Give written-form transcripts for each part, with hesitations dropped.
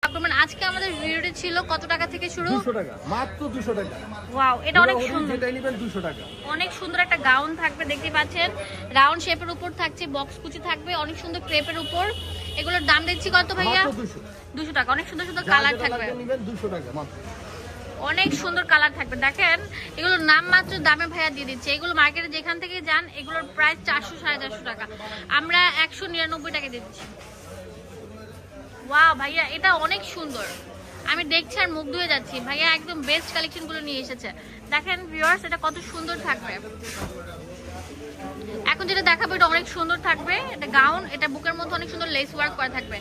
আজকে আমাদের ভিডিওটি ছিল কত টাকা থেকে শুরু? 200 টাকা, মাত্র 200 টাকা। ওয়াও, এটা অনেক সুন্দর, যেটাই নেবেন 200 টাকা। অনেক সুন্দর একটা গাউন থাকবে, দেখতে পাচ্ছেন রাউন্ড শেপের উপর থাকছে, বক্স কুচি থাকবে, অনেক সুন্দর ক্রেপের উপর। এগুলোর দাম দিচ্ছি কত ভাইয়া? 200 টাকা। অনেক সুন্দর সুন্দর কালার থাকবে, নেবেন 200 টাকা মাত্র। অনেক সুন্দর কালার থাকবে। দেখেন এগুলোর নাম মাত্র দামে ভাইয়া দিয়ে দিচ্ছে। এগুলো মার্কেটে যেখান থেকে যান এগুলোর প্রাইস 400 450 টাকা, আমরা 199 টাকা দিচ্ছি। ওয়াও ভাইয়া, এটা অনেক সুন্দর, আমি দেখছি আর মুগ্ধ হয়ে যাচ্ছি। ভাইয়া একদম বেস্ট কালেকশন গুলো নিয়ে এসেছে। দেখেন ভিউয়ার্স, এটা কত সুন্দর থাকবে। এখন যেটা দেখাবো এটা অনেক সুন্দর থাকবে, এটা গাউন, এটা বুকের মধ্যে অনেক সুন্দর লেস ওয়ার্ক করা থাকবে,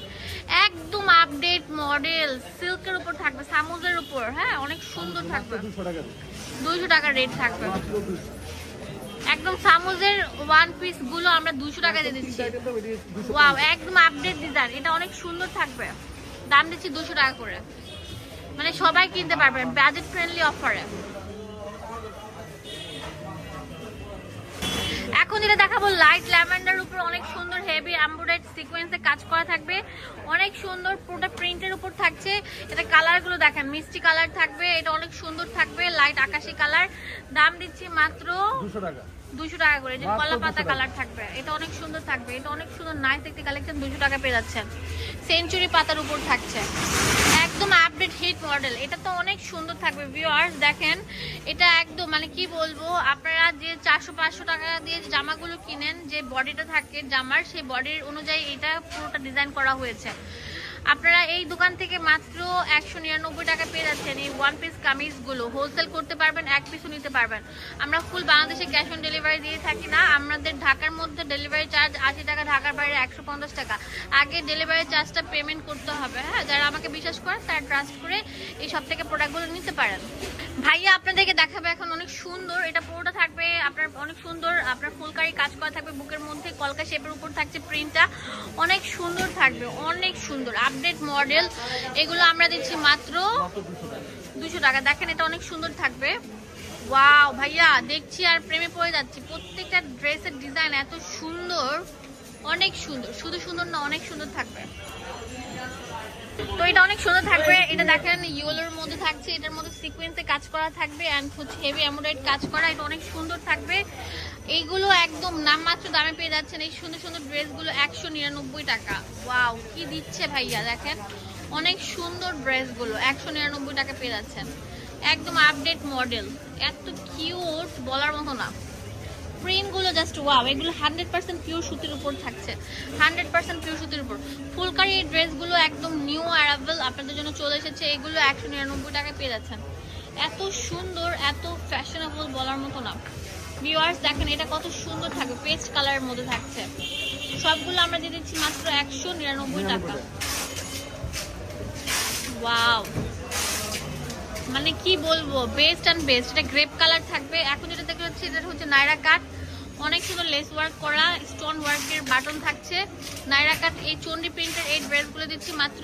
একদম আপডেট মডেল, সিল্কের উপর থাকবে, সামুজের উপর। হ্যাঁ, অনেক সুন্দর থাকবে। 200 টাকা রেট থাকবে। একদম সামুজের ওয়ান পিস গুলো আমরা 200 টাকা দিয়ে দিচ্ছি। ওয়াও, একদম আপডেট ডিজাইন, এটা অনেক সুন্দর থাকবে। দাম দিচ্ছি 200 টাকা করে, মানে সবাই কিনতে পারবেন, বাজেট ফ্রেন্ডলি অফারে। এখন যেটা দেখাবো লাইট ল্যাভেন্ডার উপর অনেক সুন্দর হেভি এমব্রয়ডারি সিকোয়েন্সে কাজ করা থাকবে, অনেক সুন্দর পুরোটা প্রিন্টের উপর থাকছে। এটা কালার গুলো দেখেন, মিষ্টি কালার থাকবে, এটা অনেক সুন্দর থাকবে, লাইট আকাশি কালার। দাম দিচ্ছি মাত্র 200 টাকা। 200 টাকা করে। যে কলা পাতা কালার থাকবে, এটা অনেক সুন্দর থাকবে, এটা অনেক সুন্দর নাইস একটি কালেকশন, 200 টাকা পেয়ে যাচ্ছেন। সেঞ্চুরি পাতার উপর থাকছে, একদম আপডেট হিট মডেল, এটা তো অনেক সুন্দর থাকবে। ভিউয়ার্স দেখেন, এটা একদম মানে কি বলবো, আপনারা যে 400-500 টাকা দিয়ে জামাগুলো কিনেন, যে বডিটা থাকে জামার, সেই বডির অনুযায়ী এটা পুরোটা ডিজাইন করা হয়েছে। আপনারা এই দোকান থেকে মাত্র 199 টাকা পেয়ে যাচ্ছেন এই ওয়ান পিস কামিজগুলো। হোলসেল করতে পারবেন, এক পিসও নিতে পারবেন। আমরা ফুল বাংলাদেশে ক্যাশ অন ডেলিভারি দিয়ে থাকি না। আমাদের ঢাকার মধ্যে ডেলিভারি চার্জ 80 টাকা, ঢাকার বাইরে 150 টাকা। আগে ডেলিভারি চার্জটা পেমেন্ট করতে হবে। হ্যাঁ, যারা আমাকে বিশ্বাস করেন তারা ট্রাস্ট করে এই সব থেকে প্রোডাক্টগুলো নিতে পারেন। ভাইয়া আপনাদেরকে দেখাবে এখন অনেক সুন্দর, এটা পুরোটা থাকবে আপনার অনেক সুন্দর, আপনার ফুলকারি কাজ করা থাকবে, বুকের মধ্যে কলকা শেপের উপর থাকছে প্রিন্টটা, অনেক সুন্দর থাকবে, অনেক সুন্দর আপডেট মডেল। এগুলো আমরা দিচ্ছি মাত্র 200 টাকা। দেখেন এটা অনেক সুন্দর থাকবে। ওয়াও ভাইয়া, দেখছি আর প্রেমে পড়ে যাচ্ছি, প্রত্যেকটা ড্রেসের ডিজাইন এত সুন্দর, অনেক সুন্দর, শুধু সুন্দর না, অনেক সুন্দর থাকবে। তো এটা অনেক সুন্দর থাকবে। এটা দেখেন ইয়েলোর মধ্যে থাকছে, এটার মধ্যে সিকোয়েন্সে কাজ করা থাকবে এন্ড হচ্ছে হেভি এমব্রয়ডারি কাজ করা, এটা অনেক সুন্দর থাকবে। এইগুলো একদম নামমাত্র দামে পেয়ে যাচ্ছেন এই সুন্দর সুন্দর ড্রেসগুলো 199 টাকা। ওয়াও, কি দিচ্ছে ভাইয়া, দেখেন অনেক সুন্দর ড্রেসগুলো 199 টাকা পেয়ে যাচ্ছেন, একদম আপডেট মডেল, এত কিউট বলার মতো না। প্রিন্টগুলো জাস্ট ওয়াও, এগুলো 100% পিওর সুতির উপর থাকছে, 100% পিওর সুতির উপর। ফুলকারি এই ড্রেসগুলো একদম নিউ অ্যারাইভেল আপনাদের জন্য চলে এসেছে, এগুলো 199 টাকায় পেয়ে যাচ্ছেন। এত সুন্দর, এত ফ্যাশনেবল বলার মতো না। ভিউয়ার্স দেখেন এটা কত সুন্দর থাকবে, পেস্ট কালারের মধ্যে থাকছে। সবগুলো আমরা দিয়ে দিচ্ছি মাত্র 199 টাকা। ওয়াও, মানে কি বলবো, বেস্ট অ্যান্ড বেস্ট। এটা গ্রেপ কালার থাকবে। এখন যেটা দেখতে পাচ্ছি এটা হচ্ছে নাইরা কাট, অনেক সুন্দর লেস ওয়ার্ক করা, স্টোন ওয়ার্কের বাটন থাকছে, নাইরা কাট। এই চন্ডি প্রিন্টের এই ড্রেসগুলো দিচ্ছি মাত্র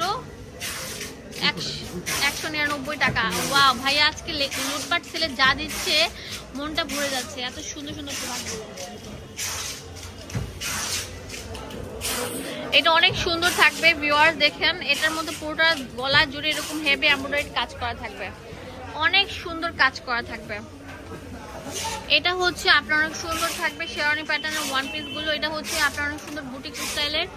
199 টাকা। ওয়াও ভাইয়া, আজকে লুটপাট সেলে যা দিচ্ছে মনটা ভরে যাচ্ছে, এত সুন্দর সুন্দর প্রোডাক্টগুলো। এটা অনেক সুন্দর থাকবে। ভিউয়ার্স দেখেন, এটার মধ্যে পুরোটা গলা জুড়ে এরকম হেভি এমব্রয়ডারি কাজ করা থাকবে, অনেক সুন্দর কাজ করা থাকবে। এটা হচ্ছে আপনার অনেক সুন্দর থাকবে শেরওয়ানি প্যাটার্নের ওয়ান পিস গুলো, এটা হচ্ছে আপনার অনেক সুন্দর বুটিক স্টাইলের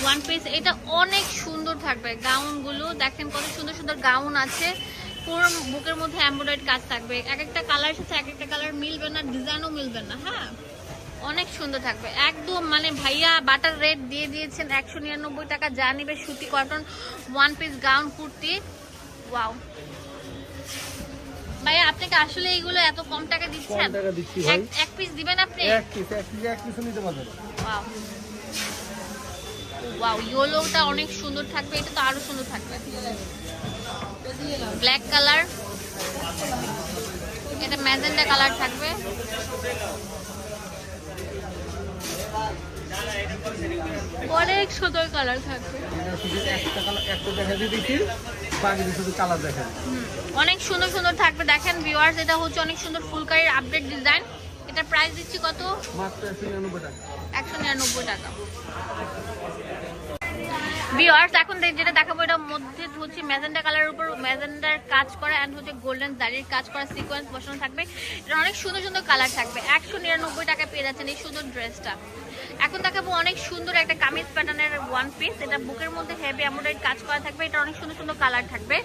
ওয়ান পিস, এটা অনেক সুন্দর থাকবে। গাউন গুলো দেখেন কত সুন্দর সুন্দর গাউন আছে, পুরো বুকের মধ্যে এমব্রয়ডারি কাজ থাকবে, এক একটা কালারের সাথে এক একটা কালার মিলবে না, ডিজাইনও মিলবে না। হ্যাঁ, অনেক সুন্দর থাকবে একদম, মানে ভাইয়া বাটার রেট দিয়ে দিয়েছেন 199 টাকা। যা নিবে সুতি cotton one piece gown kurti. Wow ভাইয়া, আপনাকে আসলে এইগুলো এত কম টাকা দিচ্ছেন? এক পিস দিবেন আপনি? এক পিস নিতে পারবেন। ওয়াও ওয়াও, ইয়েলোটা অনেক সুন্দর থাকবে, এটা তো আরো সুন্দর থাকবে। ব্ল্যাক কালার, এটা ম্যাজেন্টা কালার থাকবে। অনেক সুন্দর কালার থাকবে, অনেক সুন্দর সুন্দর থাকবে। দেখেন ভিউয়ার্স, এটা হচ্ছে অনেক সুন্দর ফুলকারির আপডেট ডিজাইন। এটা প্রাইস দিচ্ছি কত? মাত্র 199 টাকা। 199 টাকা। ভিউয়ার্স এখন যেটা দেখাবো এটা মধ্যে হচ্ছে ম্যাজেন্ডা কালারের উপর ম্যাজেন্ডার কাজ করা এন্ড হচ্ছে গোল্ডেন দাড়ির কাজ করা সিকোয়েন্স বসানো থাকবে। এটা অনেক সুন্দর সুন্দর কালার থাকবে। 199 টাকা পেয়ে যাচ্ছেন এই সুন্দর ড্রেসটা। এখন দেখাবো অনেক সুন্দর একটা কামিজ প্যাটার্নের ওয়ান পিস। এটা বুকের মধ্যে হেভি এমব্রয়ডারি কাজ করা থাকবে। এটা অনেক সুন্দর সুন্দর কালার থাকবে।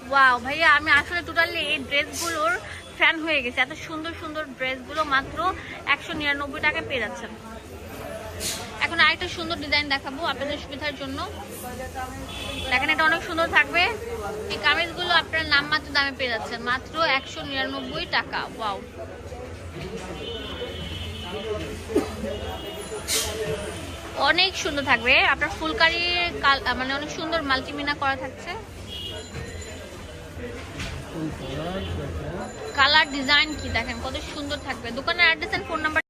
ওয়াও ভাইয়া, আমি আসলে টোটালি এই ড্রেসগুলোর ফ্যান হয়ে গেছে। এত সুন্দর সুন্দর ড্রেসগুলো মাত্র 199 টাকায় পেয়ে যাচ্ছেন। এখন আরেকটা সুন্দর ডিজাইন দেখাবো আপনাদের সুবিধার জন্য। দেখেন এটা অনেক সুন্দর থাকবে। এই কামিজগুলো আপনার নামমাত্র দামে পেয়ে যাচ্ছেন মাত্র 199 টাকা। ওয়াও, অনেক সুন্দর থাকবে। আপনার ফুলকারি মানে অনেক সুন্দর মাল্টিমিনা করা থাকছে। কালার ডিজাইন কি দেখেন কত সুন্দর থাকবে। দোকানের অ্যাড্রেস এন্ড ফোন নাম্বার